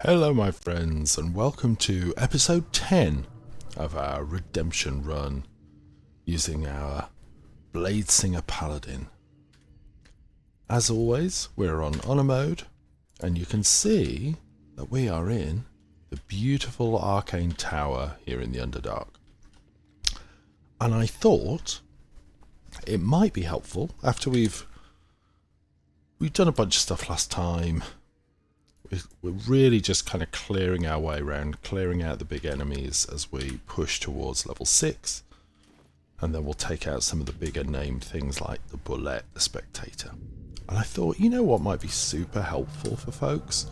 Hello my friends and welcome to episode 10 of our redemption run using our Bladesinger Paladin. As always, we're on honor mode and you can see that we are in the beautiful Arcane Tower here in the Underdark. And I thought it might be helpful after we've done a bunch of stuff last time. We're really just kind of clearing our way around, clearing out the big enemies as we push towards level 6. And then we'll take out some of the bigger named things like the Bullet, the Spectator. And I thought, you know what might be super helpful for folks?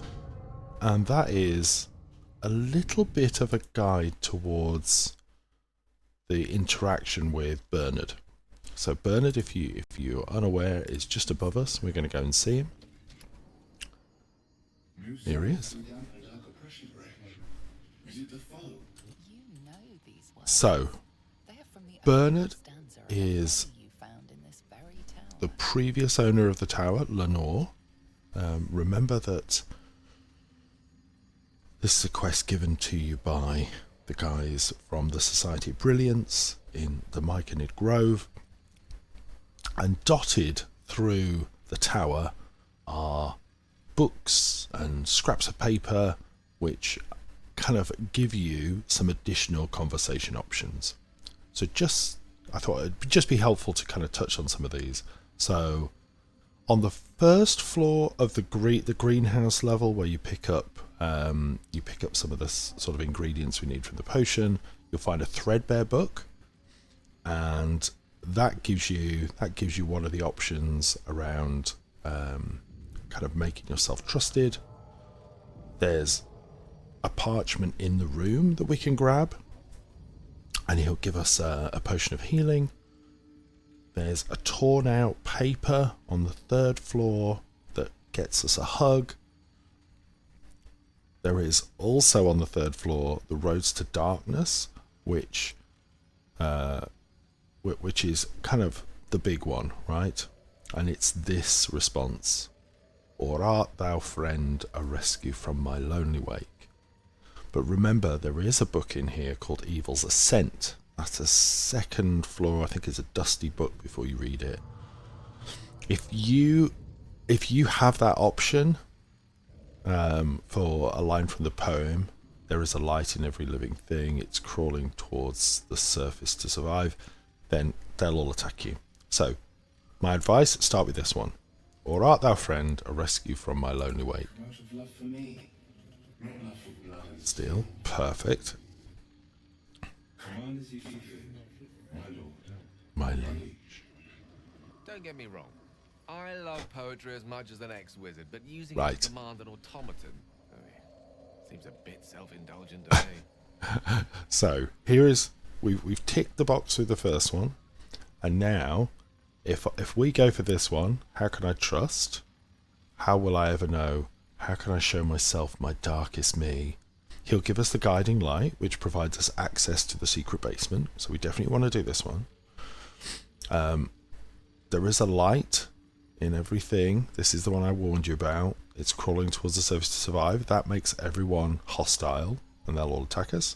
And that is a little bit of a guide towards the interaction with Bernard. So Bernard, if you're unaware, is just above us. We're going to go and see him. Here he is. So, Bernard is the previous owner of the tower, Lenore. Remember that this is a quest given to you by the guys from the Society of Brilliance in the Myconid Grove. And dotted through the tower are books and scraps of paper which kind of give you some additional conversation options. So I thought it'd just be helpful to kind of touch on some of these. So on the first floor of the greenhouse level where you pick up some of the sort of ingredients we need from the potion, you'll find a threadbare book, and that gives you one of the options around kind of making yourself trusted. There's a parchment in the room that we can grab, and he'll give us a potion of healing. There's a torn out paper on the third floor that gets us a hug. There is also on the third floor the Roads to Darkness, which is kind of the big one, right? And it's this response: "Or art thou, friend, a rescue from my lonely wake?" But remember, there is a book in here called Evil's Ascent. That's a second floor. I think it's a dusty book before you read it. If you have that option for a line from the poem, "There is a light in every living thing, it's crawling towards the surface to survive," then they'll all attack you. So my advice, start with this one. "Or art thou, friend, a rescue from my lonely wake?" Steal. Perfect. My liege. Don't get me wrong. I love poetry as much as an ex-wizard, but using Right. it to command an automaton seems a bit self-indulgent to me. So we've ticked the box with the first one, and now if we go for this one, how can I trust? How will I ever know? How can I show myself my darkest me? He'll give us the guiding light, which provides us access to the secret basement, so we definitely want to do this one. There is a light in everything. This is the one I warned you about. It's crawling towards the surface to survive. That makes everyone hostile, and they'll all attack us.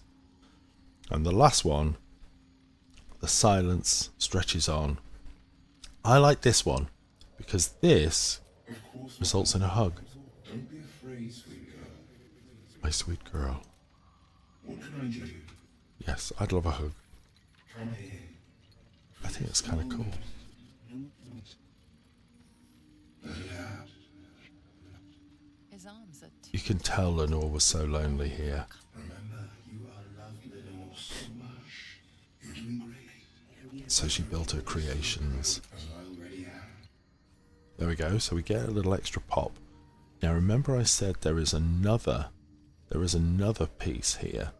And the last one, the silence stretches on. I like this one because this results in a hug. Don't be afraid, sweet girl. My sweet girl. What can I do? Yes, I'd love a hug. Come here. I think it's kind of cool. His arms are too You can tell Lenore was so lonely here. Remember, you are loved, Lenore, so much. You're doing great. So she built her creations. As I already am. There we go. So we get a little extra pop. Now remember I said there is another piece here.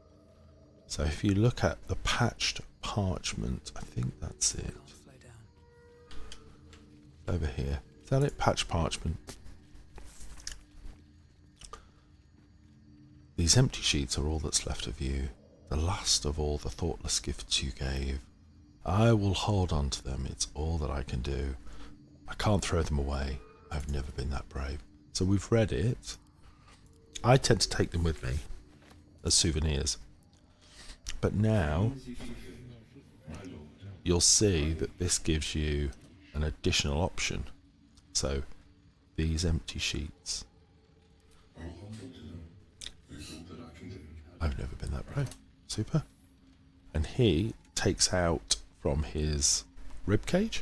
So if you look at the patched parchment, I think that's it. Over here. Is that it? Patched parchment. These empty sheets are all that's left of you, the last of all the thoughtless gifts you gave. I will hold on to them. It's all that I can do. I can't throw them away. I've never been that brave. So we've read it. I tend to take them with me as souvenirs. But now you'll see that this gives you an additional option. So these empty sheets. I've never been that brave. Super. And he takes out from his ribcage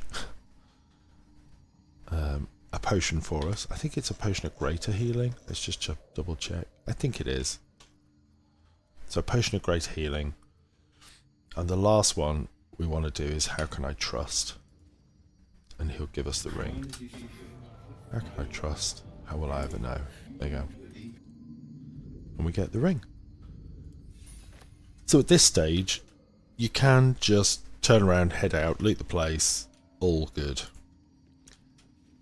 a potion for us. I think it's a potion of greater healing. Let's just double check. I think it is. So a potion of greater healing. And the last one we want to do is how can I trust? And he'll give us the ring. How can I trust? How will I ever know? There you go. And we get the ring. So at this stage, you can just turn around, head out, loot the place, all good.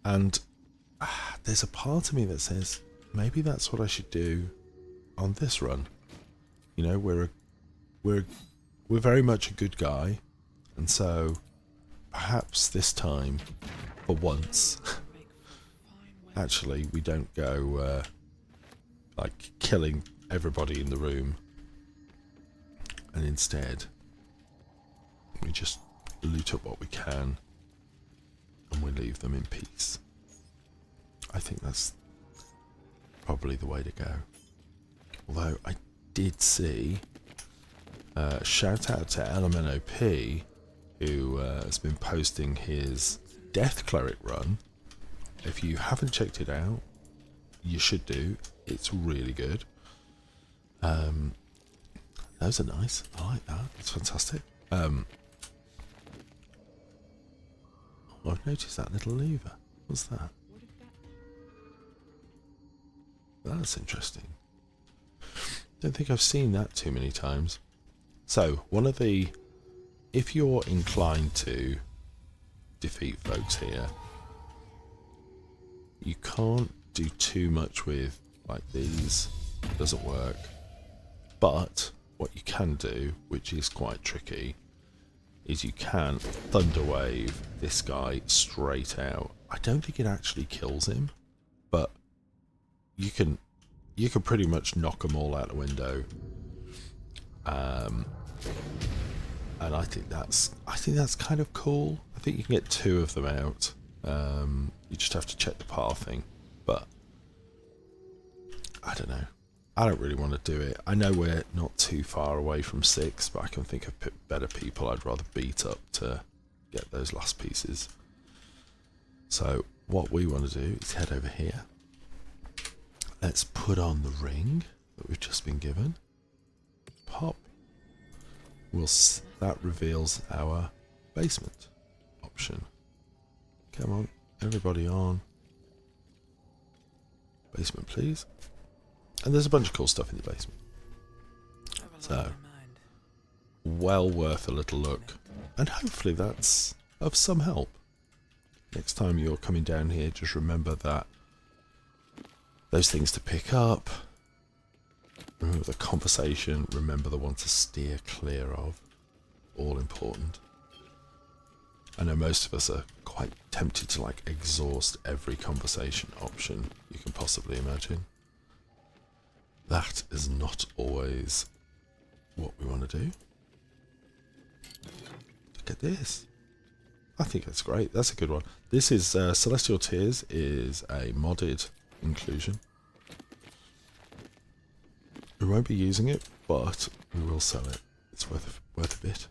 And there's a part of me that says, maybe that's what I should do on this run. You know, we're very much a good guy, and so perhaps this time, for once, actually we don't go like killing everybody in the room, and instead we just loot up what we can and we leave them in peace. I think that's probably the way to go. Although I did see shout out to LMNOP, who has been posting his Death Cleric run. If you haven't checked it out, you should do. It's really good. Those are nice. I like that. It's fantastic. I've noticed that little lever. What's that? That's interesting. Don't think I've seen that too many times. So, if you're inclined to defeat folks here, you can't do too much with like these. It doesn't work. But what you can do, which is quite tricky, is you can Thunderwave this guy straight out. I don't think it actually kills him, but you can pretty much knock them all out the window. And I think that's kind of cool. I think you can get 2 of them out. You just have to check the pathing, but I don't know. I don't really want to do it. I know we're not too far away from 6, but I can think of better people I'd rather beat up to get those last pieces. So what we want to do is head over here. Let's put on the ring that we've just been given. Pop. That reveals our basement option. Come on, everybody on. Basement, please. And there's a bunch of cool stuff in the basement. So, well worth a little look. And hopefully that's of some help. Next time you're coming down here, just remember that those things to pick up. Remember the conversation. Remember the one to steer clear of. All important. I know most of us are quite tempted to like exhaust every conversation option you can possibly imagine. That is not always what we want to do. Look at this. I think that's great. That's a good one. This is Celestial Tears is a modded inclusion. We won't be using it, but we will sell it. It's worth a bit.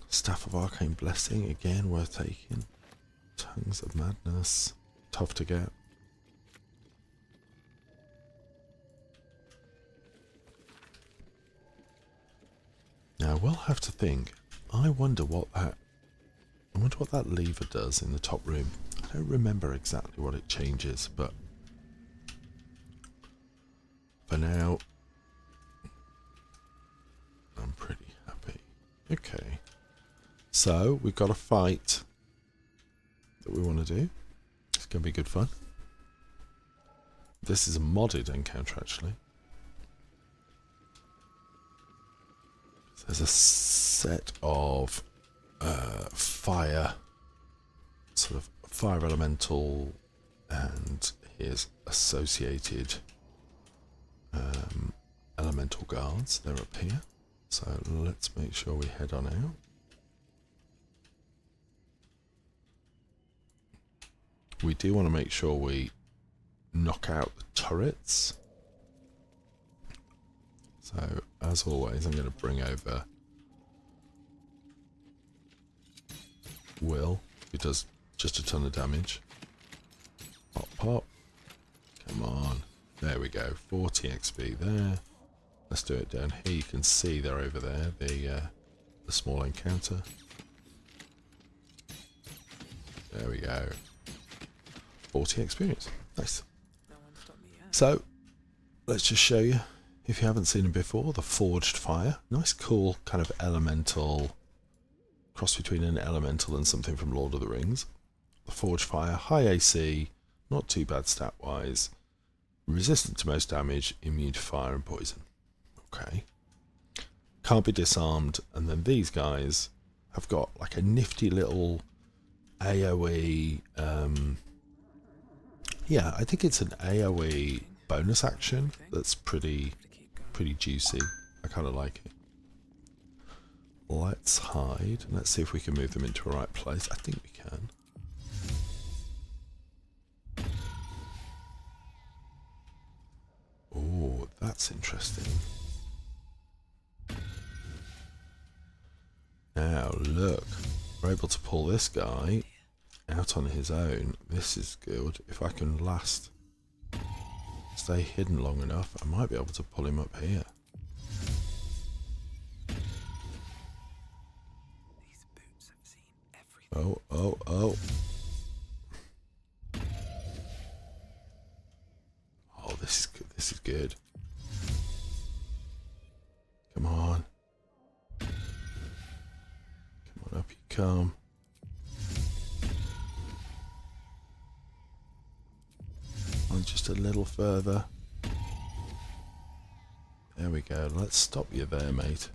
Staff of Arcane Blessing, again worth taking. Tongues of Madness, tough to get. Now we'll have to think. I wonder what that lever does in the top room. I don't remember exactly what it changes, but for now I'm pretty happy. Okay. So we've got a fight that we want to do. It's going to be good fun. This is a modded encounter actually. There's a set of fire, sort of fire elemental, and here's associated elemental guards. They're up here. So let's make sure we head on out. We do want to make sure we knock out the turrets. So, as always, I'm going to bring over Will, who does just a ton of damage. Pop, pop. Come on. There we go. 40 XP there. Let's do it down here. You can see they're over there, the small encounter. There we go. 40 experience. Nice. So, let's just show you, if you haven't seen it before, the Forged Fire. Nice, cool, kind of elemental, cross between an elemental and something from Lord of the Rings. The Forged Fire, high AC, not too bad stat-wise, resistant to most damage, immune to fire and poison. Okay. Can't be disarmed, and then these guys have got like a nifty little AoE, yeah, I think it's an AoE bonus action that's pretty juicy. I kind of like it. Let's hide. Let's see if we can move them into a right place. I think we can. Oh, that's interesting. Now, look. We're able to pull this guy out on his own. This is good. If I can stay hidden long enough, I might be able to pull him up here. These boots have seen everything. Oh, oh, oh. Oh, this is good. This is good. Come on. Come on, up you come. On just a little further. There we go. Let's stop you there, mate.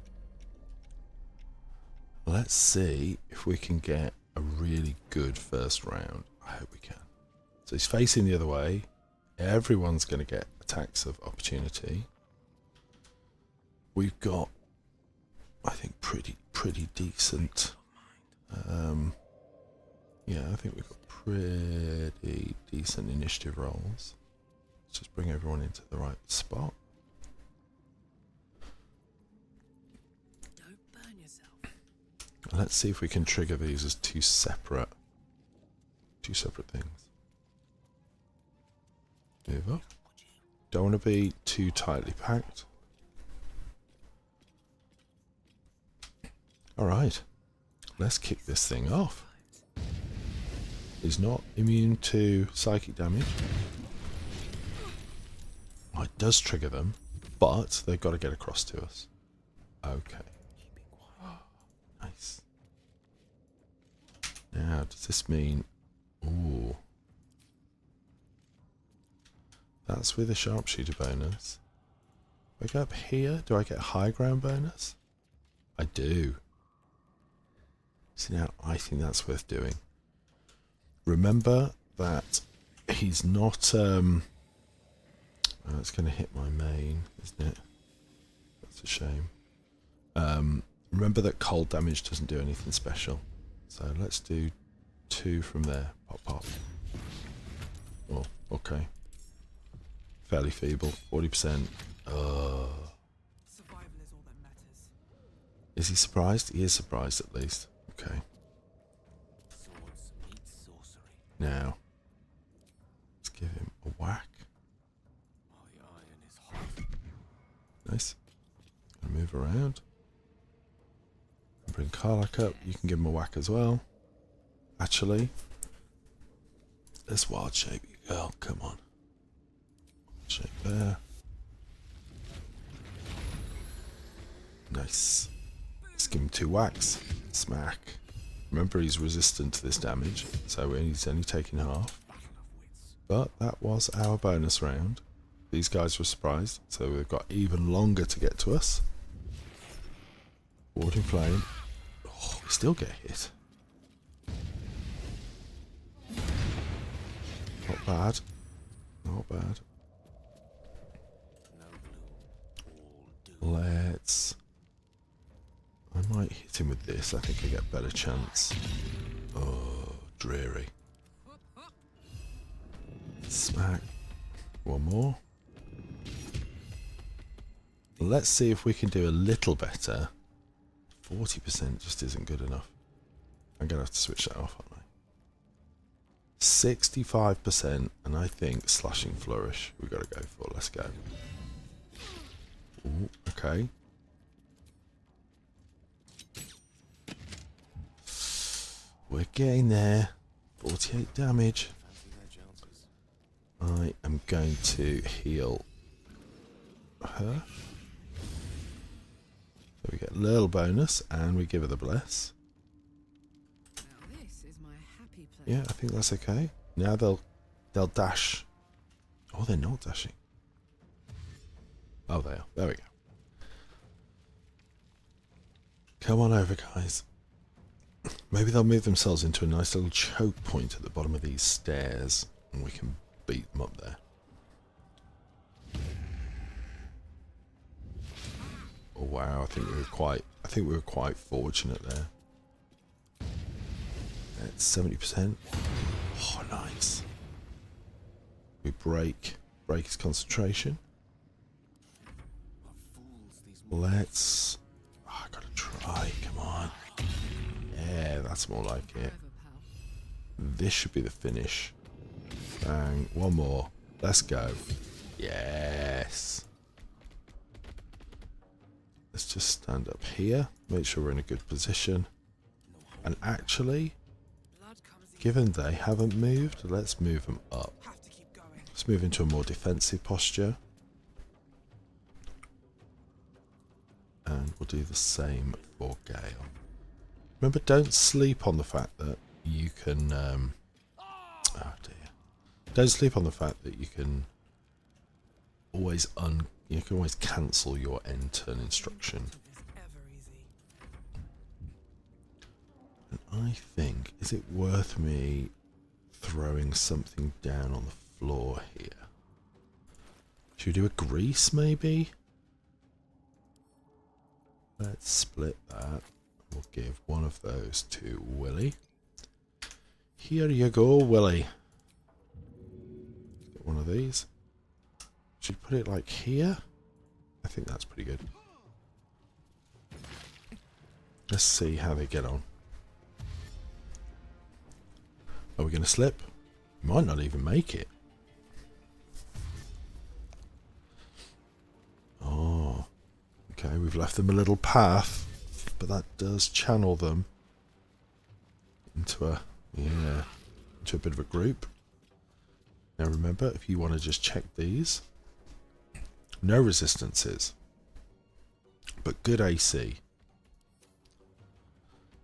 Let's see if we can get a really good first round. I hope we can. So he's facing the other way. Everyone's going to get attacks of opportunity. We've got, I think, pretty decent. Yeah, I think we've got pretty decent initiative rolls. Let's just bring everyone into the right spot. Don't burn yourself. Let's see if we can trigger these as two separate things. Move up. Don't want to be too tightly packed. Alright. Let's kick this thing off. He's not immune to psychic damage. Oh, it does trigger them, but they've got to get across to us. Okay. Nice. Now, does this mean... Ooh. That's with a sharpshooter bonus. If I go up here, do I get a high ground bonus? I do. See, now I think that's worth doing. Remember that he's not... oh, it's going to hit my main, isn't it? That's a shame. Remember that cold damage doesn't do anything special. So let's do 2 from there. Pop, pop. Oh, okay. Fairly feeble. 40%. Survival is all that matters. Is he surprised? He is surprised at least. Okay. Swords meet sorcery. Now, let's give him a whack. My iron is hot. Nice. And move around. Bring Karlak up. You can give him a whack as well. Actually, this wild shape, you girl. Come on. Wild shape there. Nice. Let's give him 2 whacks. Smack. Remember, he's resistant to this damage, so he's only taking half. But that was our bonus round. These guys were surprised, so we've got even longer to get to us. Warding flame. Oh, we still get hit. Not bad. Not bad. No bloom, all doom. Let's... I might hit him with this. I think I get better chance. Oh, dreary. Smack. One more. Let's see if we can do a little better. 40% just isn't good enough. I'm going to have to switch that off, aren't I? 65%, and I think slashing flourish we've got to go for. Let's go. Ooh, okay. We're getting there. 48 damage. Fancy their chances. I am going to heal her. So we get a little bonus, and we give her the bless. Now this is my happy place. Yeah, I think that's okay. Now they'll dash. Oh, they're not dashing. Oh, they are. There we go. Come on over, guys. Maybe they'll move themselves into a nice little choke point at the bottom of these stairs, and we can beat them up there. Oh wow! I think we were quite fortunate there. That's 70%. Oh, nice. We break his concentration. What fools these Let's. Oh, I gotta try. Come on. Yeah, that's more like it. Forever, pal. This should be the finish. Bang. One more. Let's go. Yes. Let's just stand up here. Make sure we're in a good position. And actually, blood comes in. given they haven't moved, let's move them up. Have to keep going. Let's move into a more defensive posture. And we'll do the same for Gale. Remember, don't sleep on the fact that you can... oh dear. Don't sleep on the fact that you can always cancel your end turn instruction. It's ever easy. And I think, is it worth me throwing something down on the floor here? Should we do a grease maybe? Let's split that. We'll give one of those to Willy. Here you go, Willy. Get one of these. Should we put it like here? I think that's pretty good. Let's see how they get on. Are we going to slip? Might not even make it. Oh. Okay, we've left them a little path, but that does channel them into a bit of a group. Now remember, if you want to just check these, no resistances, but good AC.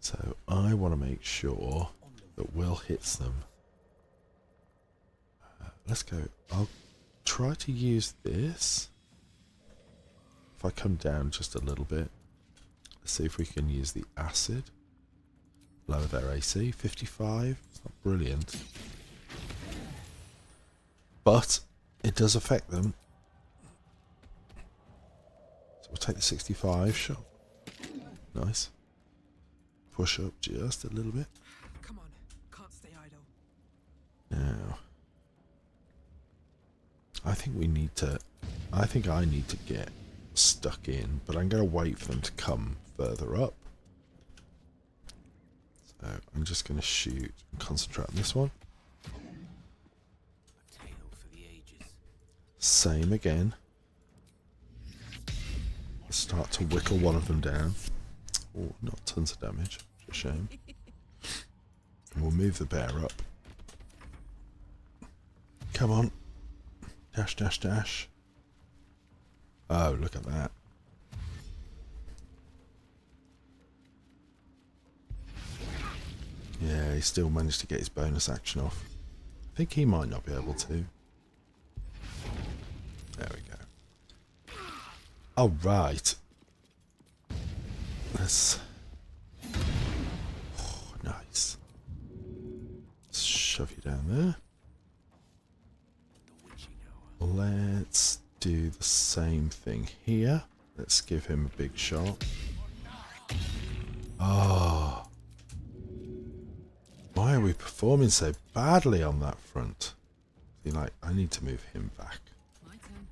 So I want to make sure that Will hits them. Let's go. I'll try to use this. If I come down just a little bit, let's see if we can use the acid. Lower their AC, 55. It's not brilliant, but it does affect them. So we'll take the 65 shot. Nice. Push up just a little bit. Come on, can't stay idle. Now, I think we need to. I think I need to get stuck in, but I'm going to wait for them to come further up. So I'm just going to shoot and concentrate on this one. A tale for the ages. Same again. Start to whittle one of them down. Oh, not tons of damage. A shame. And we'll move the bear up. Come on. Dash, dash, dash. Oh, look at that. Yeah, he still managed to get his bonus action off. I think he might not be able to. There we go. Oh, right. Let's... Oh, nice. Let's shove you down there. The witching Let's do the same thing here. Let's give him a big shot. Oh. Why are we performing so badly on that front? See, like, I need to move him back. My turn.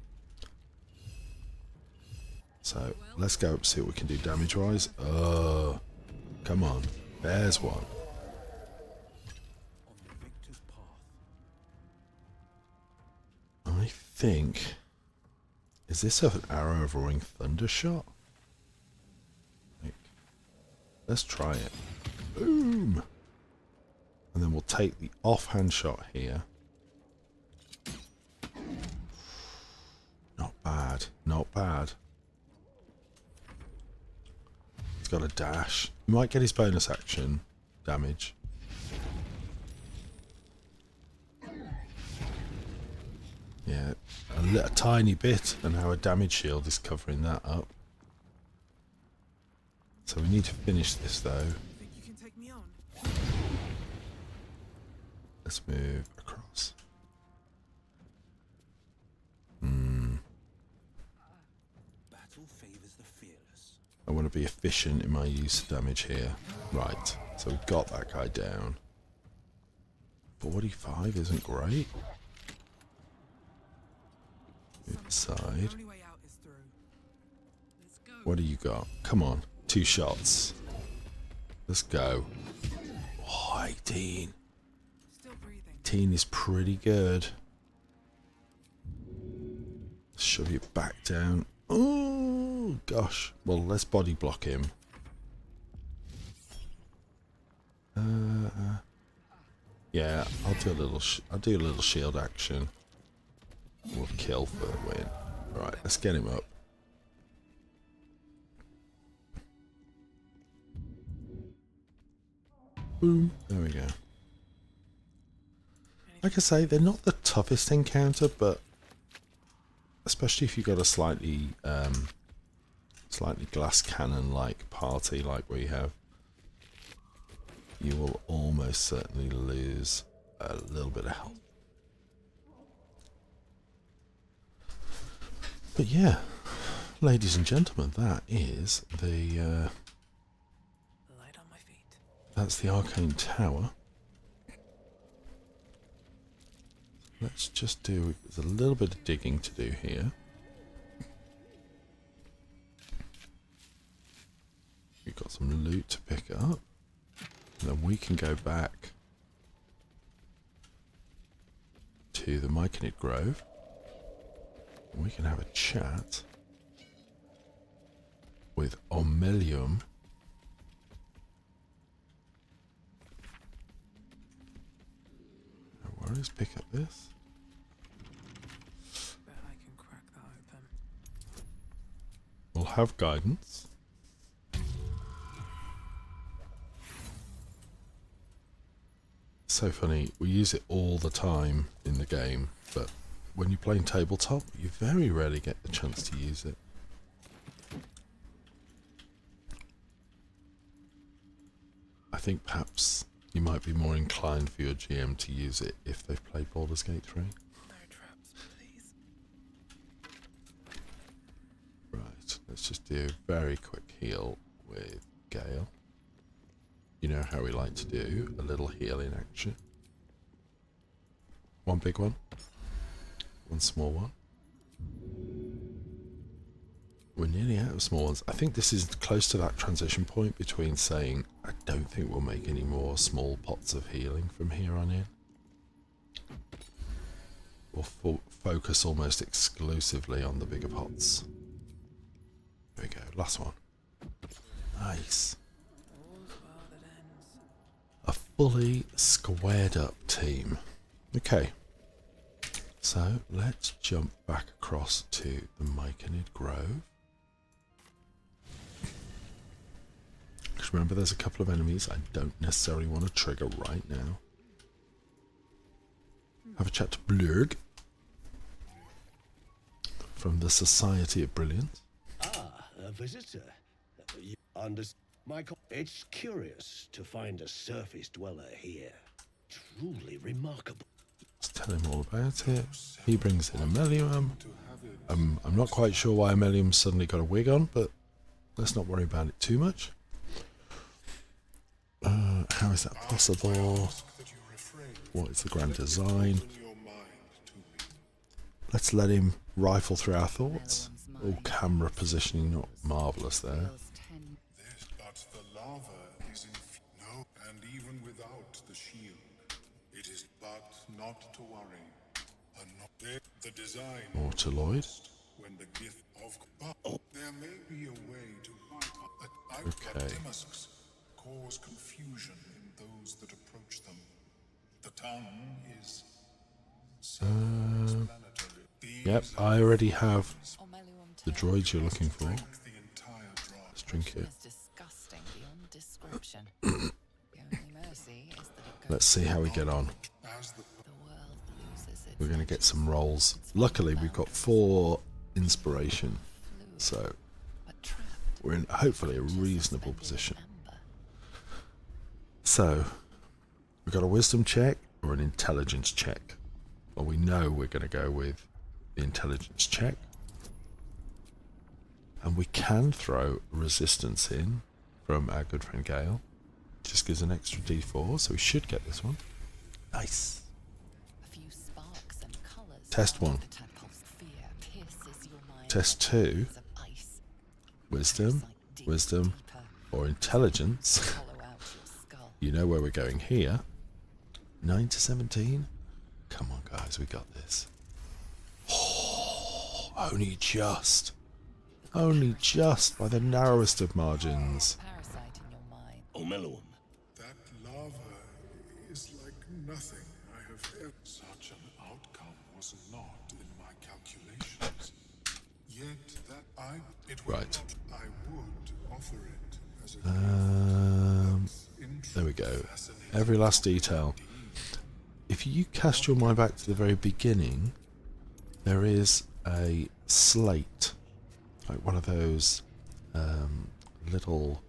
So, let's go up, see what we can do damage-wise. Oh. Come on. There's one. I think... Is this an arrow of roaring thunder shot? Let's try it. Boom! And then we'll take the offhand shot here. Not bad. Not bad. He's got a dash. He might get his bonus action damage. Yeah, a tiny bit, and our damage shield is covering that up. So we need to finish this though. Think you can take me on? Let's move across. Battle favors the fearless. I want to be efficient in my use of damage here. Right, so we've got that guy down. 45 isn't great. Inside. The only way out is through. Let's go. What do you got? Come on. 2 shots. Let's go. Oh, 18. Still breathing. 18 is pretty good. Shove you back down. Oh, gosh. Well, let's body block him. Yeah, I'll do a little shield action. We'll kill for the win. Right, let's get him up. Boom. There we go. Like I say, they're not the toughest encounter, but especially if you've got a slightly glass cannon-like party like we have, you will almost certainly lose a little bit of health. But yeah, ladies and gentlemen, that is the Light on my feet. that's the Arcane Tower. Let's just do, there's a little bit of digging to do here. We've got some loot to pick up. And then we can go back to the Myconid Grove. And we can have a chat with Omeluum. No worries, pick up this. Bet I can crack that open. We'll have guidance. So funny, we use it all the time in the game, but when you're playing tabletop, you very rarely get the chance to use it. I think perhaps you might be more inclined for your GM to use it if they've played Baldur's Gate 3. No traps, please. Right, let's just do a very quick heal with Gale. You know how we like to do a little heal in action. One big one, one small one. We're nearly out of small ones. I think this is close to that transition point between saying I don't think we'll make any more small pots of healing from here on in. We'll focus almost exclusively on the bigger pots. There we go, last one. Nice. All's well that ends. A fully squared up team. Okay. So let's jump back across to the Myconid Grove. Because remember, there's a couple of enemies I don't necessarily want to trigger right now. Have a chat to Blurg from the Society of Brilliance. Ah, a visitor. You it's curious to find a surface dweller here. Truly remarkable. Let's tell him all about it. He brings in Omeluum. I'm not quite sure why Omeluum suddenly got a wig on, but let's not worry about it too much. How is that possible? What is the grand design? Let's let him rifle through our thoughts. Oh, camera positioning not marvellous there. But the lava is in no, and even without the shield, it is but not to worry. The design Mortaloid. when the gift of there may be a way to bypass Okay. Demasks cause confusion in those that approach them. The tongue is self-explanatory. Yep, I already have Omeluum the Tower droids you're looking for. The entire drop. Let's drink it. is disgusting beyond description. The only mercy is that it goes Let's see how we get on. As the the world loses its We're going to get some rolls. Luckily, we've got 4 inspiration, so but trapped we're in hopefully a reasonable position. So, we've got a wisdom check or an intelligence check. Well, we know we're going to go with the intelligence check. And we can throw resistance in from our good friend Gale. Just gives an extra d4, so we should get this one. Nice. a few sparks and colours. Test 1. The tadpole's fear pierces your mind Test like 2. of ice. Wisdom, Deep, wisdom, deeper, or intelligence. hollow out your skull. You know where we're going here. 9 to 17. Come on, guys, we got this. Oh, only just. Only just by the narrowest of margins. Parasite in your mind. Omeluum. that lava is like nothing I have ever. Such an outcome was not in my calculations. Yet that it would Right. not, I would offer it as a There we go. Every last detail. If you cast your mind back to the very beginning, there is a slate, like one of those little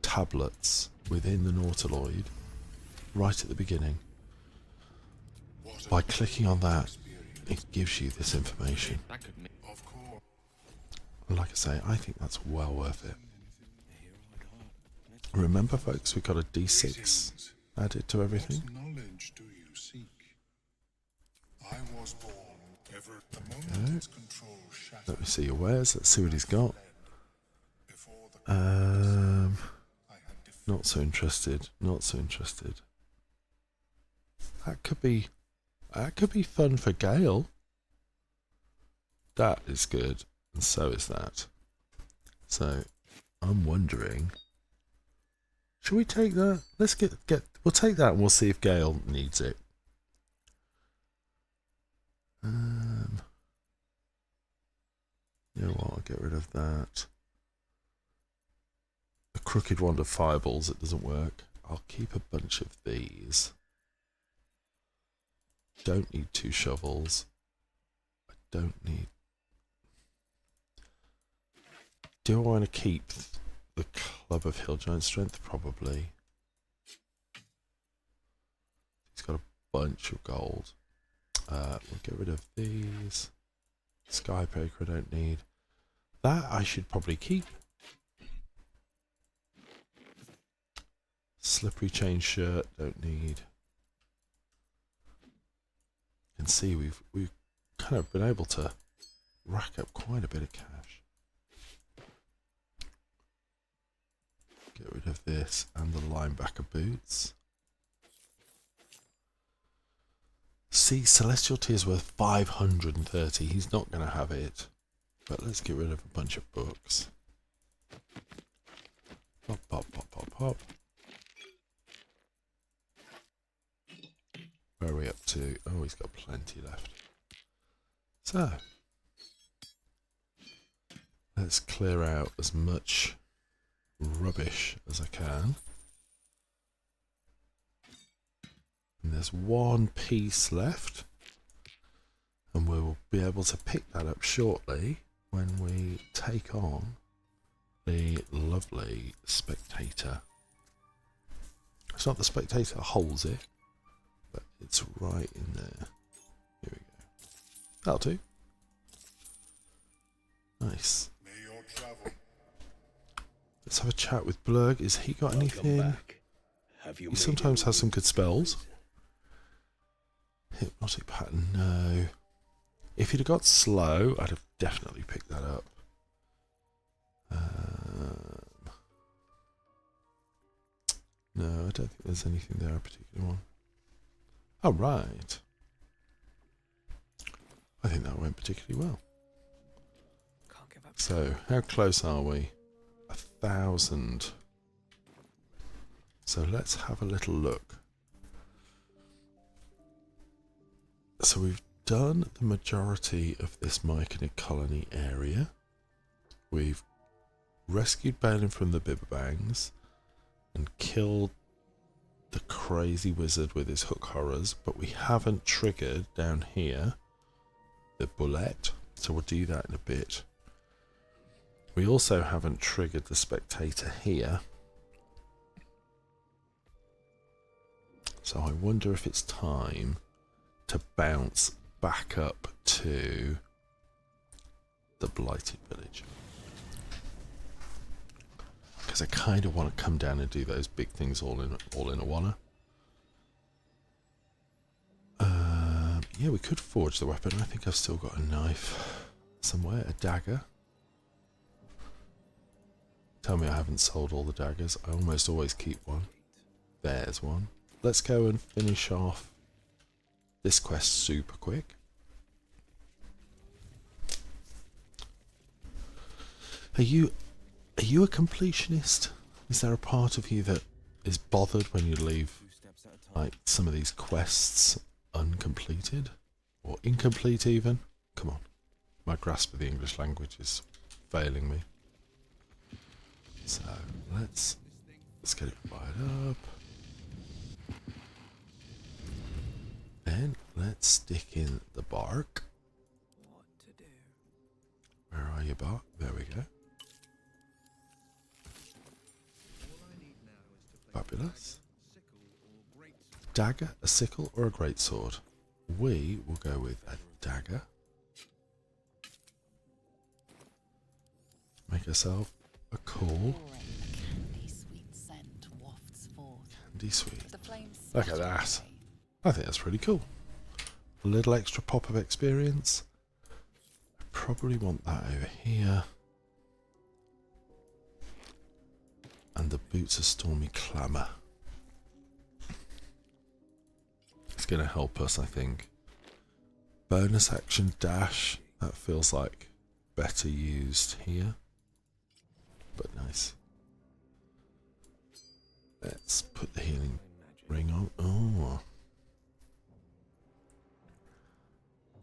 tablets within the Nautiloid, right at the beginning. By clicking on that, it gives you this information. That could mean Of course, And like I say, I think that's well worth it. Remember, folks, we've got a d6 added to everything. what knowledge do you seek? I was born ever the moment its control shattered Let me see your wares. Let's see what he's got. before the I had defeated. Not so interested. Not so interested. That could be fun for Gale. That is good, and so is that. So, I'm wondering, should we take that? Let's get. We'll take that, and we'll see if Gale needs it. You know what? I'll get rid of that. A crooked wand of fireballs, it doesn't work. I'll keep a bunch of these. Don't need 2 shovels. I don't need... Do I want to keep the Club of Hill Giant Strength? Probably. He's got a bunch of gold. We'll get rid of these. Skybreaker I don't need. That I should probably keep. Slippery chain shirt, don't need. You can see we've kind of been able to rack up quite a bit of cash. Get rid of this and the linebacker boots. See, Celestial Tear's worth 530. He's not going to have it. But let's get rid of a bunch of books. Pop, pop, pop, pop, pop. Where are we up to? Oh, he's got plenty left. So, let's clear out as much rubbish as I can. And there's 1 piece left. And we'll be able to pick that up shortly when we take on the lovely Spectator. It's not the Spectator that holds it, but it's right in there. That'll do. Nice. May your travel. Let's have a chat with Blurg. Is he got anything? Back. Have you He made sometimes any has some good spells. good? Hypnotic pattern, no. If he'd have got slow, I'd have definitely picked that up. No, I don't think there's anything there, a particular one. Oh, right. I think that went particularly well. Can't give up. So, how close are we? 1,000. So let's have a little look. So we've done the majority of this Myconid colony area. We've rescued Balin from the Bibberbangs and killed the crazy wizard with his hook horrors, but we haven't triggered down here the bullet, so we'll do that in a bit. We also haven't triggered the spectator here, so I wonder if it's time to bounce back up to the blighted village, because I kind of want to come down and do those big things all in a one. Yeah, we could forge the weapon. I think I've still got a knife somewhere, a dagger. Tell me I haven't sold all the daggers. I almost always keep one. There's one. Let's go and finish off this quest super quick. Are you a completionist? Is there a part of you that is bothered when you leave like some of these quests uncompleted or incomplete even? Come on, my grasp of the English language is failing me. So let's get it fired up. Then let's stick in the bark. What to do? Where are you, bark? There we go. Fabulous. Dagger, a sickle, or a greatsword? We will go with a dagger. Make ourselves a cool Candy sweet scent wafts forth. candy sweet. The flames Look at smatter that. away. I think that's pretty cool. A little extra pop of experience. I probably want that over here. And the boots of stormy clamour. It's going to help us, I think. Bonus action dash. That feels like better used here. But nice. Let's put the healing ring on. Oh.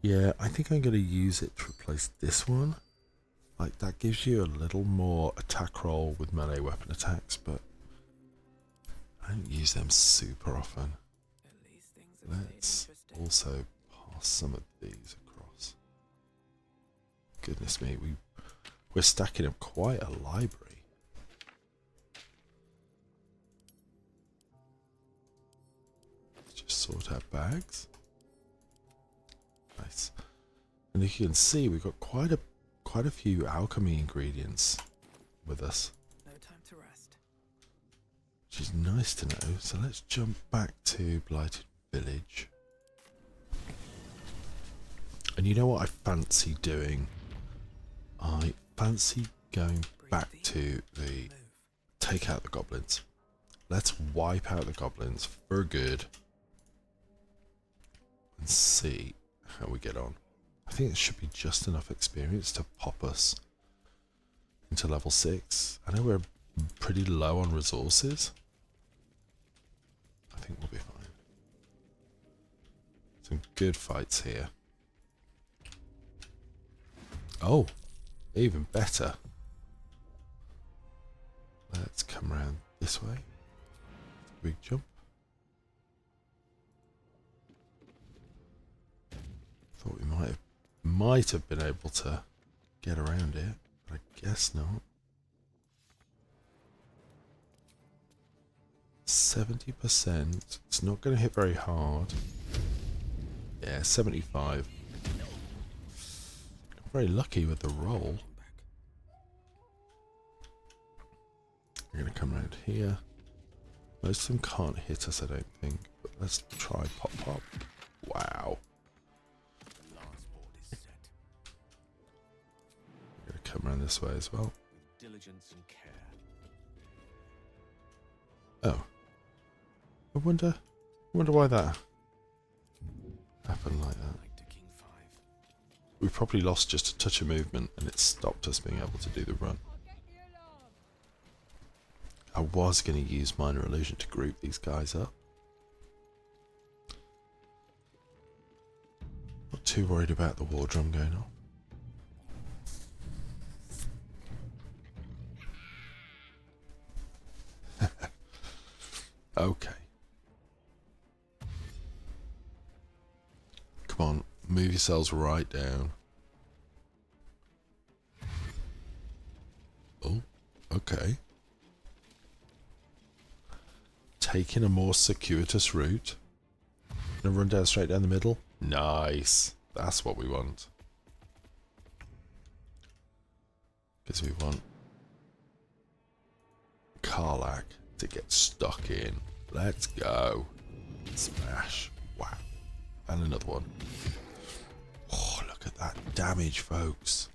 Yeah, I think I'm going to use it to replace this one. Like, that gives you a little more attack roll with melee weapon attacks, but I don't use them super often. At least things have stayed Let's interesting. also pass some of these across. Goodness me, we're stacking up quite a library. Let's just sort out bags. Nice. And you can see we've got quite a few alchemy ingredients with us, No time to rest. which is nice to know. So let's jump back to Blighted Village. And you know what I fancy doing? I fancy going back to the Move. take out the goblins. Let's wipe out the goblins for good and see how we get on. I think it should be just enough experience to pop us into level 6. I know we're pretty low on resources. I think we'll be fine. Some good fights here. Oh, even better. Let's come around this way. Big jump. Thought we might have been able to get around it, but I guess not. 70%. It's not going to hit very hard. Yeah, 75. Very lucky with the roll. We're going to come around here. Most of them can't hit us, I don't think. But let's try pop pop. Wow. Last board is set. We're going to come around this way as well. With diligence and care. Oh. I wonder why that happened like that. Knight to king 5. We probably lost just a touch of movement and it stopped us being able to do the run. I was going to use Minor Illusion to group these guys up. Not too worried about the war drum going on. Okay. Come on, move yourselves right down. Oh, okay. Taking a more circuitous route. Gonna run down straight down the middle. Nice. That's what we want. Because we want Karlach to get stuck in. Let's go. Smash. Wow. And another one. Oh, look at that damage, folks.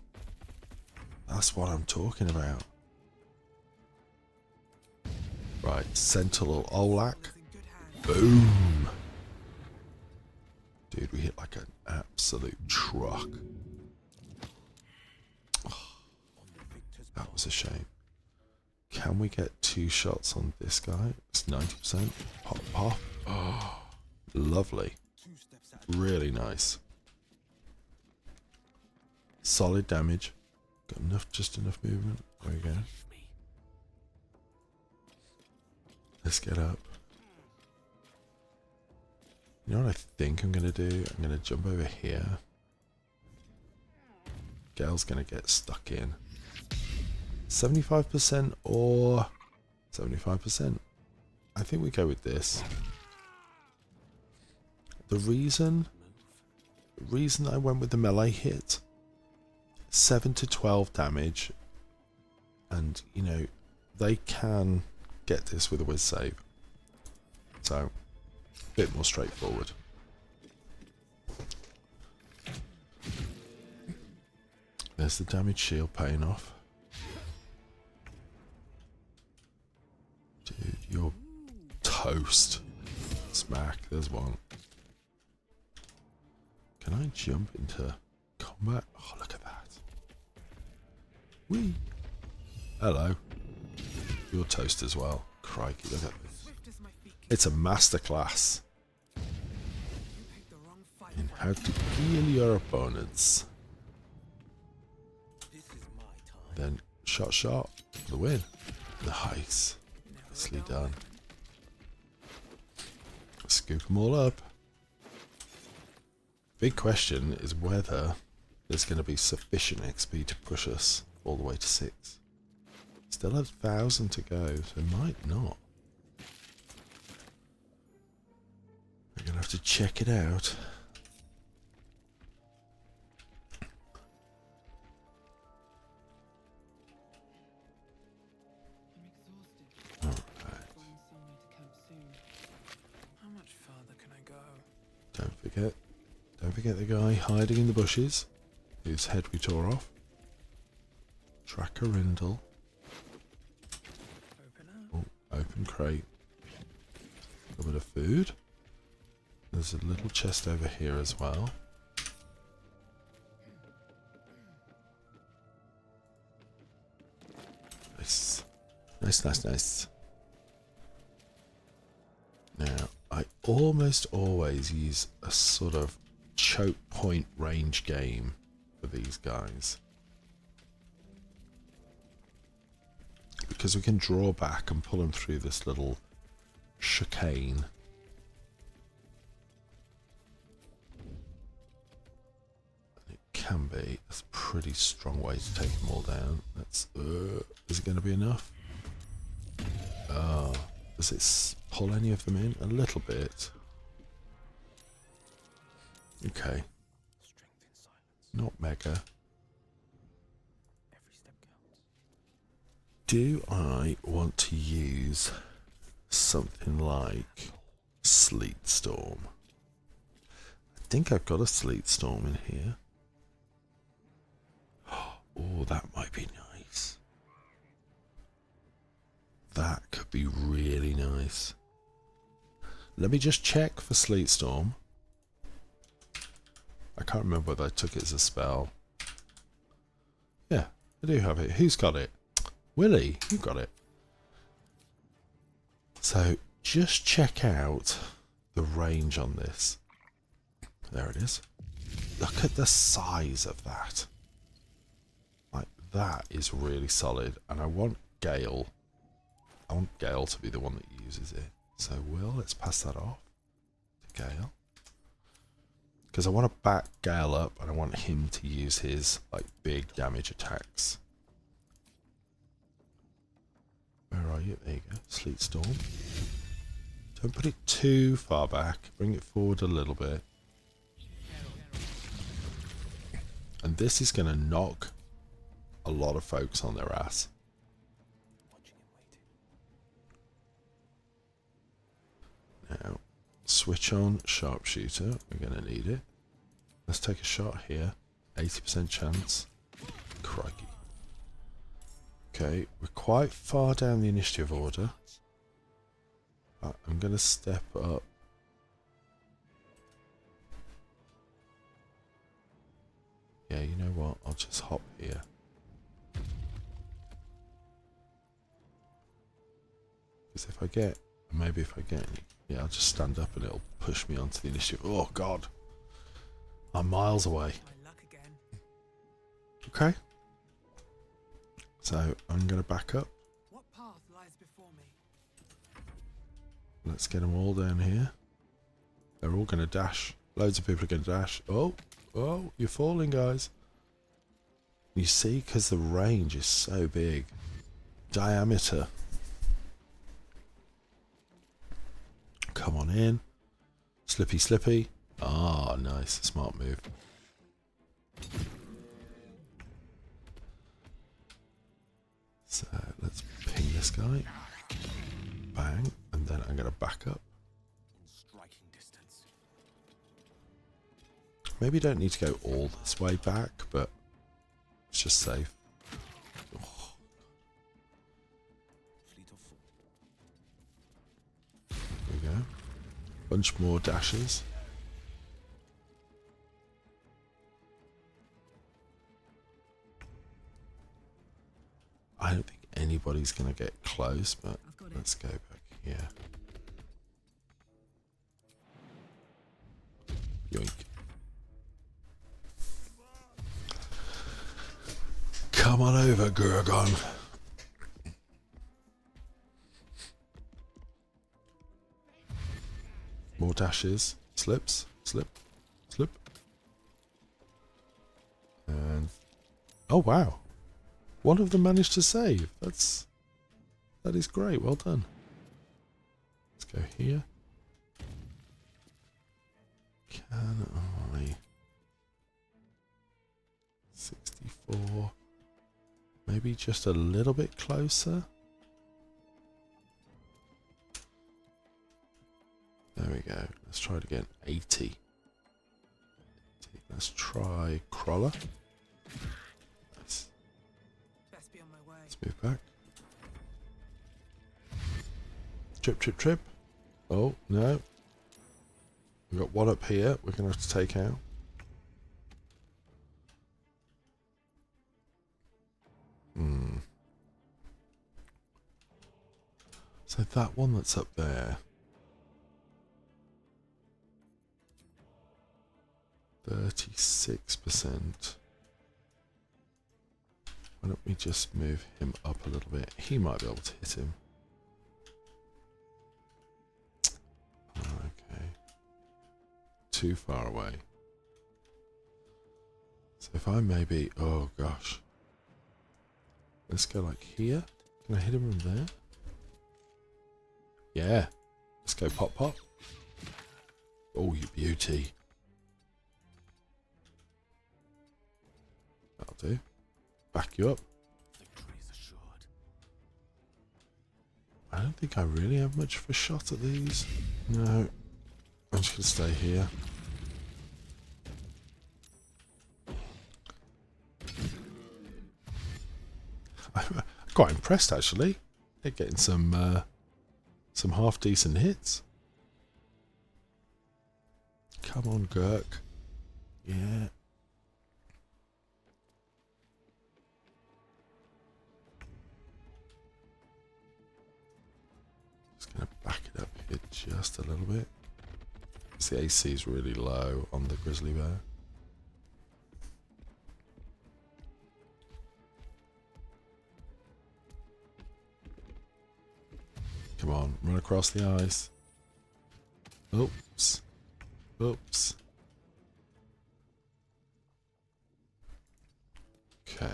That's what I'm talking about. Right, Sentinel Olak. Boom! Dude, we hit like an absolute truck. Oh, that was a shame. Can we get 2 shots on this guy? It's 90%. Pop, pop. Oh, lovely. Really nice. Solid damage. Got enough, just enough movement. There we go. Let's get up. You know what I think I'm going to do? I'm going to jump over here. Gail's going to get stuck in. 75% or 75%? I think we go with this. The reason I went with the melee hit, 7 to 12 damage, and you know, they can get this with a whiz save. So, a bit more straightforward. There's the damage shield paying off. Dude, you're toast. Smack, there's one. Can I jump into combat? Oh, look at that. Whee! Hello. You're toast as well. Crikey, look at this. It's a masterclass in how to kill your opponents. Then shot for the win. Nice. Nicely done. Scoop them all up. Big question is whether there's going to be sufficient XP to push us all the way to 6. Still have 1,000 to go, so it might not. We're going to have to check it out. Alright. How much further can I go? Don't forget the guy hiding in the bushes, whose head we tore off. Tracker Rindle. Open up. Oh, open crate. A bit of food. There's a little chest over here as well. Nice. Nice. Now, I almost always use a sort of choke point range game for these guys. Because we can draw back and pull them through this little chicane. And it can be a pretty strong way to take them all down. That's, is it going to be enough? Does it pull any of them in? A little bit. Okay. Not mega. Do I want to use something like Sleet Storm? I think I've got a Sleet Storm in here. Oh, that might be nice. That could be really nice. Let me just check for Sleet Storm. I can't remember whether I took it as a spell. Yeah, I do have it. Who's got it? Willie, you got it. So just check out the range on this. There it is. Look at the size of that. Like, that is really solid. And I want Gale. I want Gale to be the one that uses it. So let's pass that off to Gale. Because I want to back Gale up and I want him to use his like big damage attacks. Where are you? There you go. Sleet Storm. Don't put it too far back. Bring it forward a little bit. And this is going to knock a lot of folks on their ass. Now, switch on Sharpshooter. We're going to need it. Let's take a shot here. 80% chance. Crikey. Okay, we're quite far down the initiative order. I'm going to step up. Yeah, you know what? I'll just hop here. Because if I get, maybe if I get any, yeah, I'll just stand up and it'll push me onto the initiative. Oh God, I'm miles away. My luck again. Okay. So I'm going to back up. What path lies before me? Let's get them all down here. They're all going to dash. Loads of people are going to dash. Oh, you're falling, guys. You see, because the range is so big. Diameter. Come on in. Slippy, slippy. Ah, nice. Smart move. So let's ping this guy. Bang. And then I'm going to back up. Striking distance. Maybe don't need to go all this way back, but it's just safe. Oh. Fleet of foot. There we go. Bunch more dashes. I don't think anybody's going to get close, but let's go back here. Yoink. Come on over, Gurgon. More dashes. Slips. Slip. Slip. And... oh, wow. One of them managed to save. That is great. Well done. Let's go here. Can I... 64... maybe just a little bit closer? There we go. Let's try it again. 80. Let's try Crawler. Nice. Best be on my way. Let's move back. Trip, trip, trip. Oh, no. We've got one up here we're going to have to take out. So that one that's up there. 36%. Why don't we just move him up a little bit? He might be able to hit him. Okay. Too far away. So if I maybe... oh gosh. Let's go like here. Can I hit him from there? Yeah. Let's go pop pop. Oh, you beauty. That'll do. Back you up. Victory is assured. I don't think I really have much of a shot at these. No. I'm just going to stay here. I'm quite impressed, actually. They're getting some half decent hits. Come on, Gurk. Yeah. Just going to back it up here just a little bit. Because the AC is really low on the grizzly bear. Come on, run across the ice. Oops. Oops. Okay.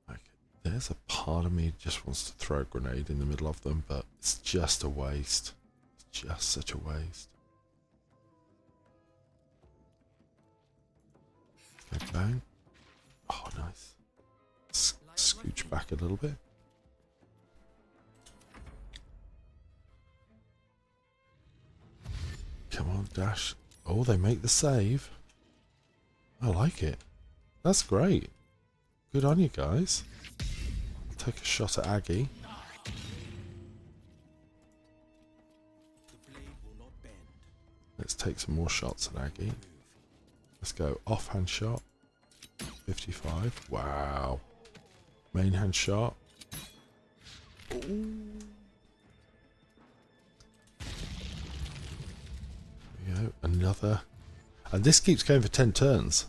Okay. There's a part of me just wants to throw a grenade in the middle of them, but it's just a waste. It's just such a waste. Okay, bang. Oh, nice. Scooch back a little bit. Come on, dash. Oh, they make the save. I like it. That's great. Good on you guys. Take a shot at Aggie. Let's take some more shots at Aggie. Let's go offhand shot. 55. Wow. Main hand shot. Ooh. There we go. Another. And this keeps going for 10 turns.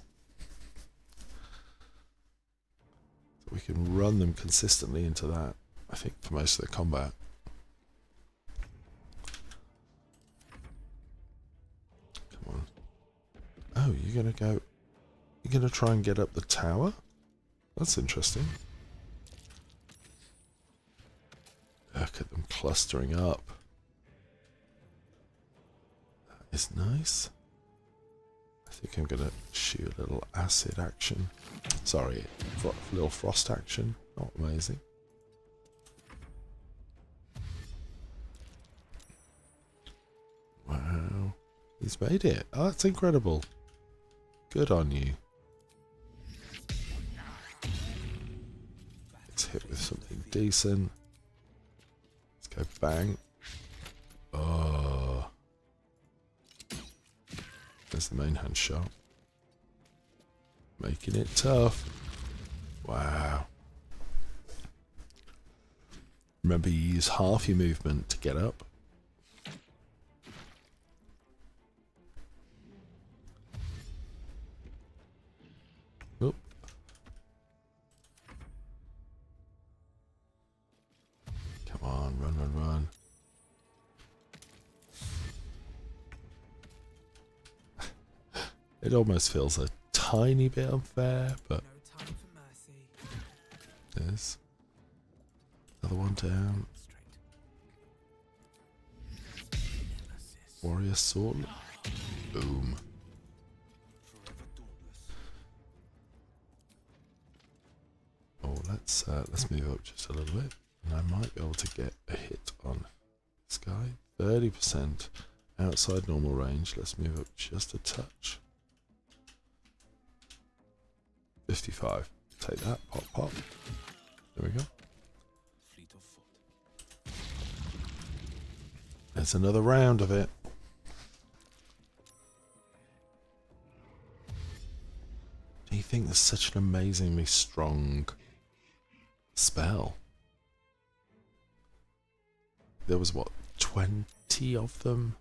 So we can run them consistently into that, I think, for most of the combat. Come on. Oh, you're going to go... You're going to try and get up the tower? That's interesting. Look at them clustering up. That is nice. I think I'm going to shoot a little acid action. Sorry, a little frost action. Not amazing. Wow. He's made it. Oh, that's incredible. Good on you. Let's hit with something decent. Let's go bang. Oh. There's the main hand shot. Making it tough. Wow. Remember, you use half your movement to get up. Oop. Come on, run, run, run. It almost feels a tiny bit unfair, but No time for mercy. there's another one down. Warrior sword. Boom. Oh, let's move up just a little bit, and I might be able to get a hit on this guy. 30% outside normal range. Let's move up just a touch. 55. Take that. Pop, pop. There we go. There's another round of it. Do you think there's such an amazingly strong spell? There was, what, 20 of them?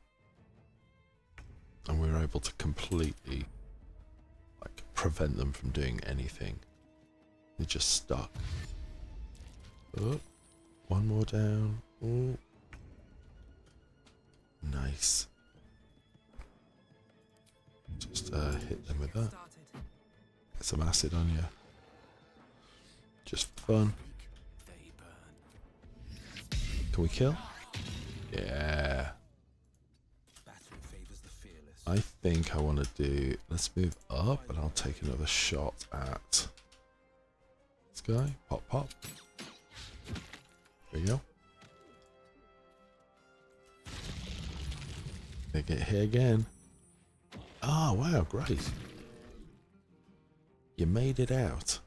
And we were able to completely, like, prevent them from doing anything. They just stuck. Oh, one more down. Oh. Nice. Just hit them with that. Get some acid on you. Just fun. Can we kill? Yeah. I think I want to do... Let's move up and I'll take another shot at This guy. Pop, pop. There you go. They get here again. Oh, wow, great. You made it out.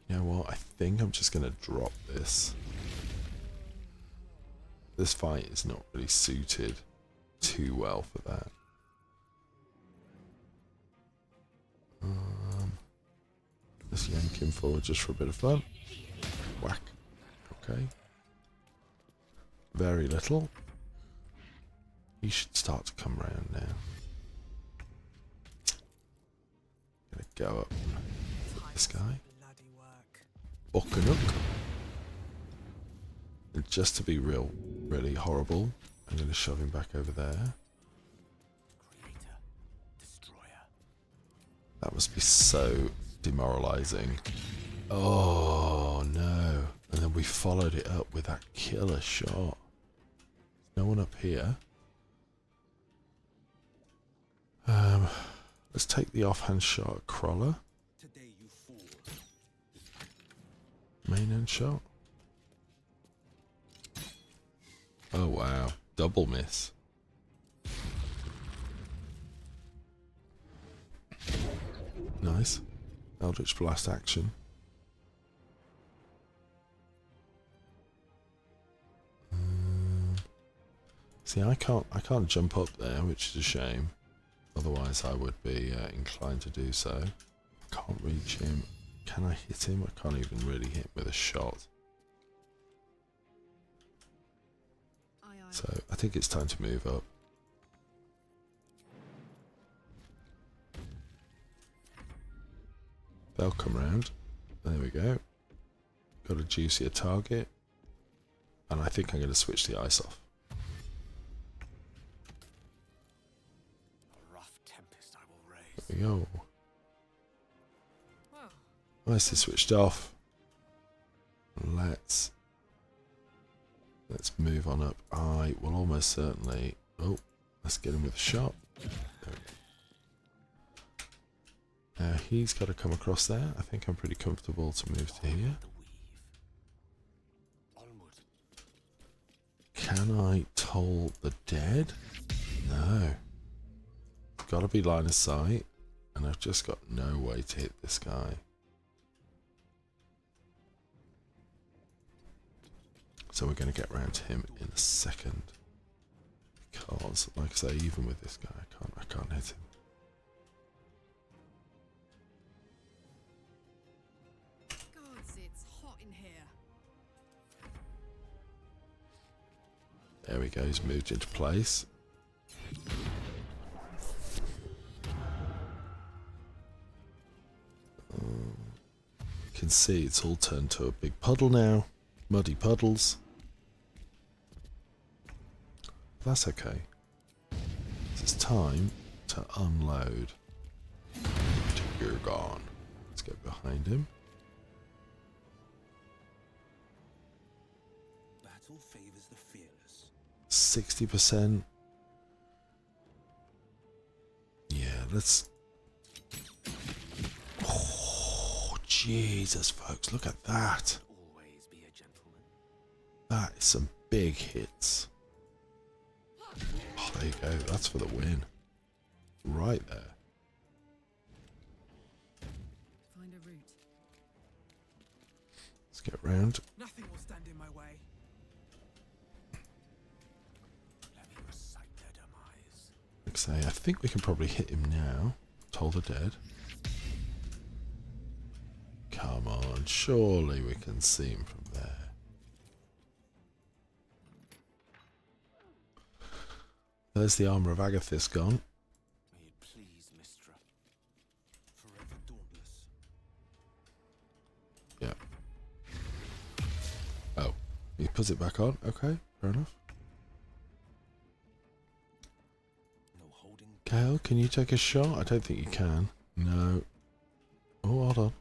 You know what? I think I'm just going to drop this. This fight is not really suited too well for that. Let's yank him forward just for a bit of fun. Whack. Okay. Very little. He should start to come round now. Gonna go up with this guy. Buckanook. And just to be really horrible, I'm gonna shove him back over there. Creator, destroyer. That must be so demoralizing. Oh no. And then we followed it up with that killer shot. There's no one up here. Let's take the offhand shot at Crawler. Today you fall. Main end shot. Oh wow. Double miss. Nice. Eldritch Blast action. See, I can't jump up there, which is a shame. Otherwise, I would be inclined to do so. I can't reach him. Can I hit him? I can't even really hit him with a shot. So I think it's time to move up. They'll come round. There we go. Got a juicier target. And I think I'm going to switch the ice off. A rough tempest I will raise. There we go. Nicely switched off. Let's move on up. I will almost certainly... Oh, let's get him with a shot. There we go. Now he's got to come across there. I think I'm pretty comfortable to move to here. Can I toll the dead? No. Got to be line of sight. And I've just got no way to hit this guy. So we're going to get round to him in a second. Because, like I say, even with this guy, I can't hit him. Gods, it's hot in here. There we go, he's moved into place. You can see it's all turned to a big puddle now. Muddy puddles. That's okay. It's time to unload. You're gone. Let's get behind him. Battle favors the fearless. 60%. Yeah, let's... Oh, Jesus, folks, look at that. Always be a gentleman. That is some big hits. Oh, there you go. That's for the win. Right there. Find a route. Let's get round. Nothing will stand in my way. Let me recite their demise. Like I say, I think we can probably hit him now. Toll the dead. Come on, surely we can see him from there. There's the armour of Agathis gone. May it please, Mistra. Forever dauntless. Yeah. Oh, he puts it back on. Okay, fair enough. No holding. Gale, can you take a shot? I don't think you can. No. Oh, hold on.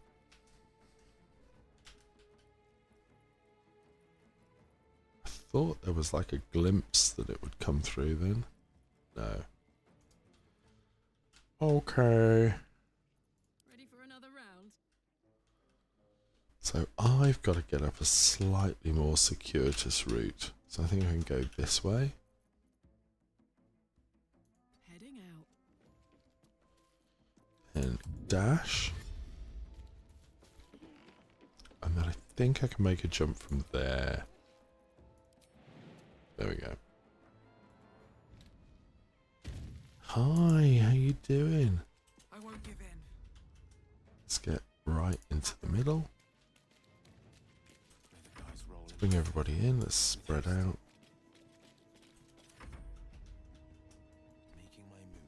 I thought there was like a glimpse that it would come through then. No. Okay. Ready for another round? So I've got to get up a slightly more circuitous route. So I think I can go this way. Heading out. And dash. And then I think I can make a jump from there. There we go. Hi, how you doing? I won't give in. Let's get right into the middle. May the dice roll in. Bring everybody in. Let's spread out. Making my move.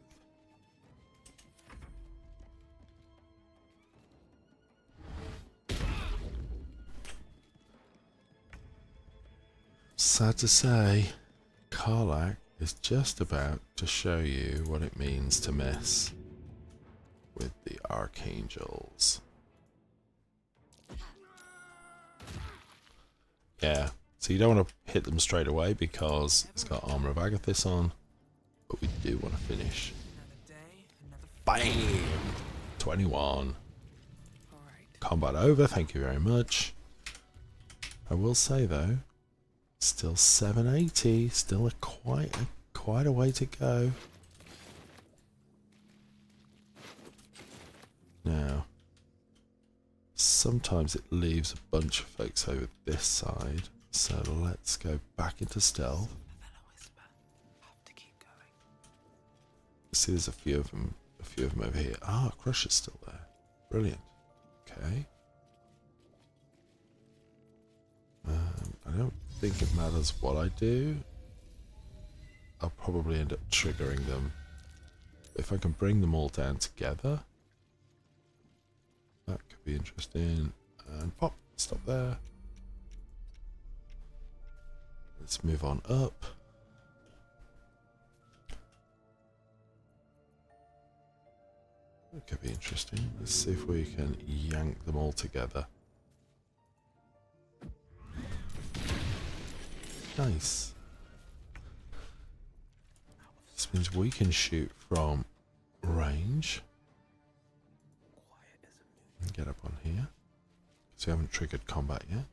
Sad to say, Karlach is just about to show you what it means to mess with the Archangels. Yeah, so you don't want to hit them straight away because it's got Armor of Agathis on, but we do want to finish. Another day, another Bam! 21. Alright. Combat over, thank you very much. I will say though, still 780, still quite a way to go. Now, sometimes it leaves a bunch of folks over this side, so let's go back into stealth. See, there's a few of them over here. Ah, Crusher's still there. Brilliant. Okay. I don't think it matters what I do. I'll probably end up triggering them. If I can bring them all down together, that could be interesting. And pop, stop there. Let's move on up. That could be interesting. Let's see if we can yank them all together. Nice. This means we can shoot from range. And get up on here. So we haven't triggered combat yet.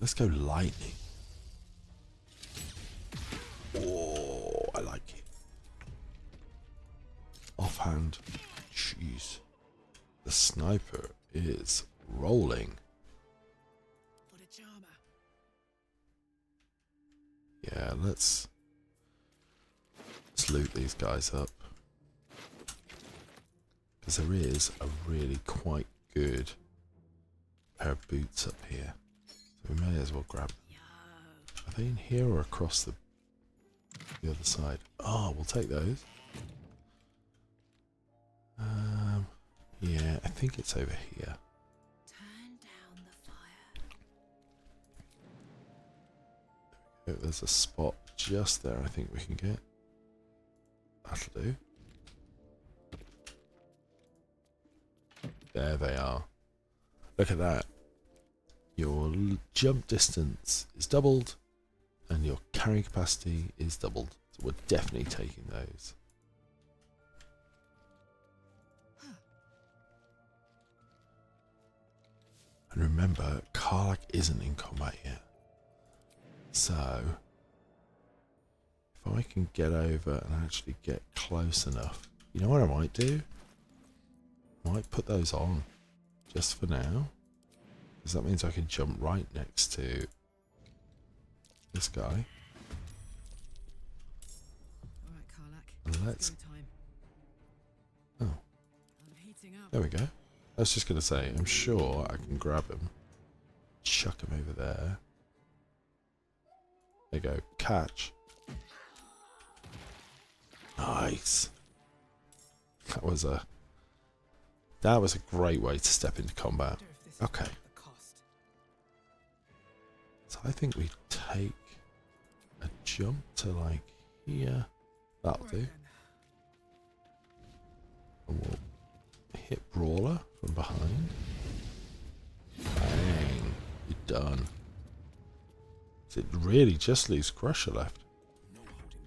Let's go lightning. Oh, I like it. Offhand. Jeez. The sniper is rolling. What a charmer. Yeah, let's loot these guys up. Because there is a really quite good pair of boots up here. So we may as well grab them. Are they in here or across the other side? Oh, we'll take those. Yeah, I think it's over here. Turn down the fire. There's a spot just there I think we can get. That'll do. There they are. Look at that. Your jump distance is doubled and your carrying capacity is doubled. So we're definitely taking those. And remember, Karlach isn't in combat yet. So, if I can get over and actually get close enough, you know what I might do? I might put those on, just for now. Because that means I can jump right next to this guy. Alright, Karlach. And let's... Go time. Oh, I'm heating up. there we go. I was just going to say, I'm sure I can grab him, chuck him over there. There you go, catch. Nice. That was a great way to step into combat. Wonder if this is Okay. worth the cost. So I think we take a jump to like here. That'll Right do. then. And we'll hit Brawler from behind. done. It really just leaves Crusher left. No holding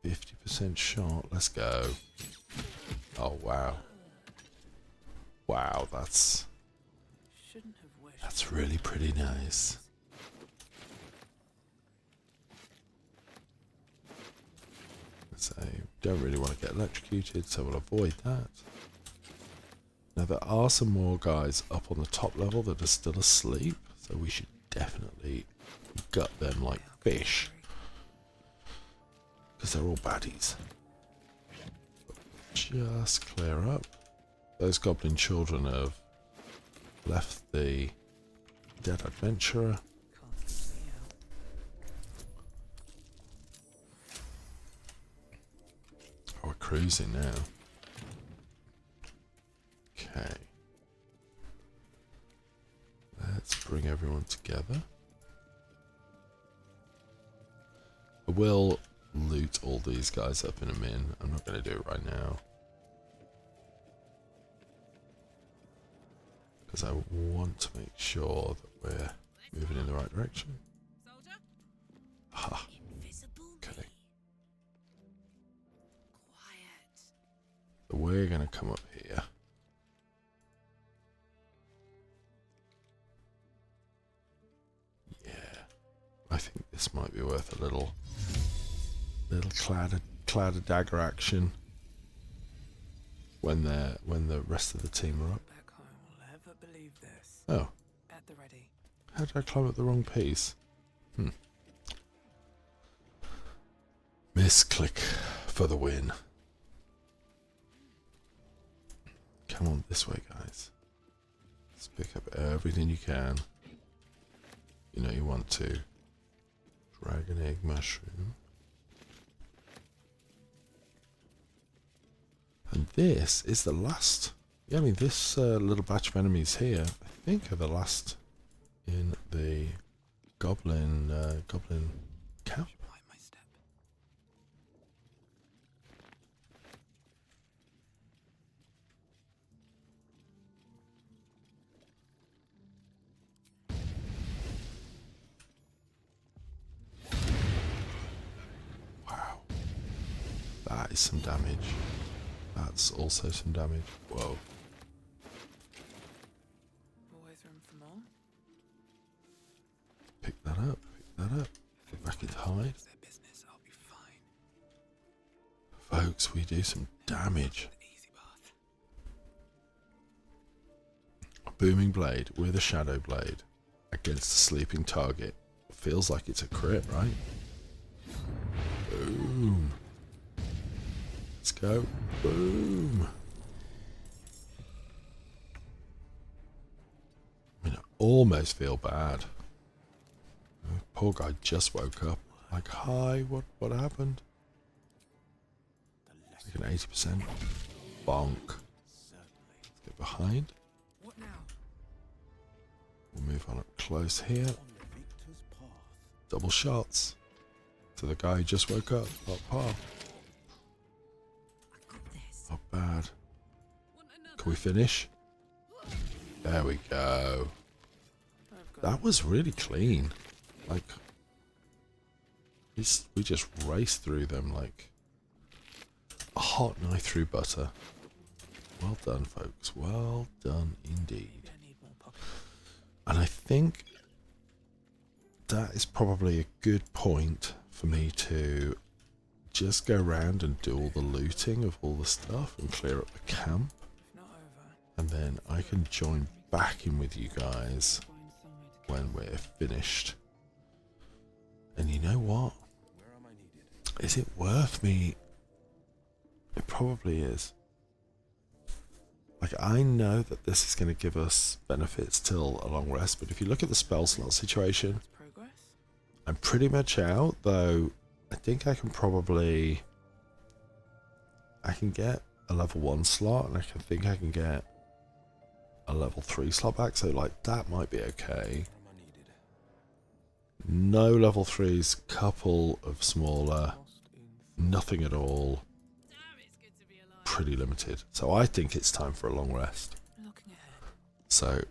back. 50% shot. Let's go. Oh wow. Wow, that's Shouldn't have wished. really pretty nice. So don't really want to get electrocuted, so we'll avoid that. Now there are some more guys up on the top level that are still asleep, so we should definitely gut them like fish, because they're all baddies. Just clear up. Those goblin children have left the dead adventurer. Can't see out. Oh, we're cruising now. Okay. Let's bring everyone together. I will loot all these guys up in a min. I'm not going to do it right now, because I want to make sure that we're moving in the right direction. Soldier? Ha. Invisible Okay. me. Quiet. So we're going to come up here. Yeah. I think this might be worth a little cloud of dagger action when the rest of the team are up. Back home will ever believe this. Oh, At the ready. how did I climb up the wrong piece? Misclick for the win. Come on this way, guys. Let's pick up everything you can. You know you want to. Dragon egg mushroom. And this is the last. Yeah, I mean, this little batch of enemies here, I think, are the last in the Goblin Camp. Mind my step. Wow. That is some damage. That's also some damage. Whoa. Always room for more. Pick that up. Pick that up. Get back into hide. It's their business. I'll be fine. Folks, we do some damage. The easy path. A booming blade with a shadow blade against a sleeping target. Feels like it's a crit, right? Boom. Let's go. Boom. I mean, I almost feel bad. Poor guy just woke up. Like, hi, what happened? The Like lesson an 80%. Bonk. certainly. Let's get behind. What now? We'll move on up close here. On the victor's path. Double shots to the guy who just woke up. Not par. I got this. Not bad. Want another? Can we finish? There we go. I've got That was really clean. Like, we just raced through them like a hot knife through butter. Well done, folks. Well done indeed. I need more pocket. And I think that is probably a good point for me to just go around and do all the looting of all the stuff and clear up the camp. If not over, And then I can join back in with you guys find somewhere to when we're finished. And you know what? Where am I needed? Is it worth me? It probably is. Like, I know that this is going to give us benefits till a long rest, but if you look at the spell slot situation, That's progress. I'm pretty much out, though I think I can probably... I can get a level 1 slot, and I think I can get a level 3 slot back, so like that might be okay. Where am I needed? No level 3s, couple of smaller, Lost in nothing at all, Damn, it's good to be alive. pretty limited. So I think it's time for a long rest. looking ahead. So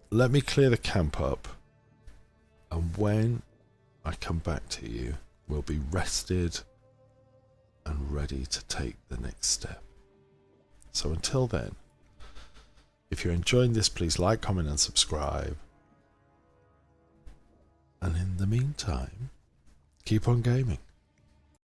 let me clear the camp up, and when I come back to you, we'll be rested and ready to take the next step. So until then, if you're enjoying this, please like, comment and subscribe. And in the meantime, keep on gaming.